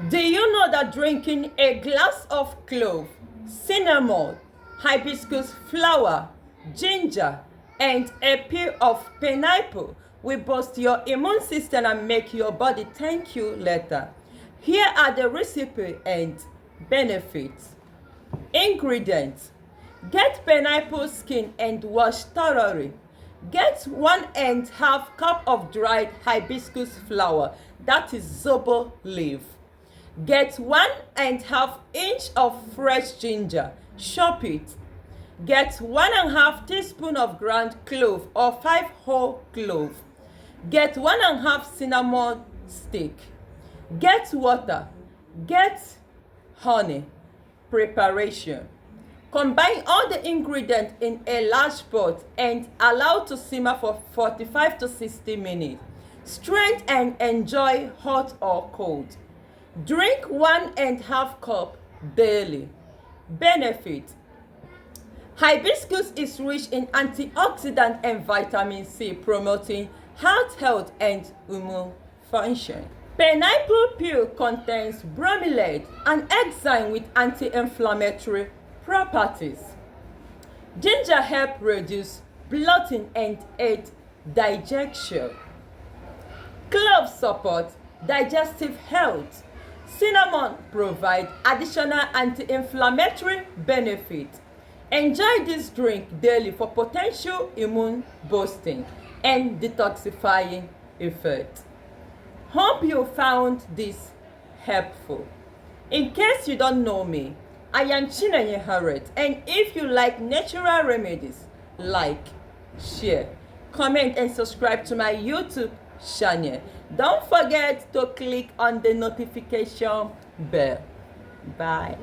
Do you know that drinking a glass of clove, cinnamon, hibiscus flower, ginger, and a peel of pineapple will boost your immune system and make your body thank you later? Here are the recipe and benefits. Ingredients: get pineapple skin and wash thoroughly. Get 1.5 cup of dried hibiscus flower, that is zobo leaf. Get 1.5 inch of fresh ginger, chop it. Get 1.5 teaspoon of ground clove or 5 whole clove. Get 1.5 cinnamon stick. Get water. Get honey. Preparation: combine all the ingredients in a large pot and allow to simmer for 45 to 60 minutes. Strain and enjoy hot or cold. Drink 1.5 cup daily. Benefit: hibiscus is rich in antioxidant and vitamin C, promoting heart health and immune function. Pineapple peel contains bromelain, an enzyme with anti-inflammatory properties. Ginger helps reduce bloating and aid digestion. Cloves support digestive health. Cinnamon provides additional anti-inflammatory benefit. Enjoy this drink daily for potential immune boosting and detoxifying effect. Hope you found this helpful. In case you don't know me, I am Chinenye Harriet, and if you like natural remedies, like, share, comment, and subscribe to my YouTube channel. Don't forget to click on the notification bell. Bye.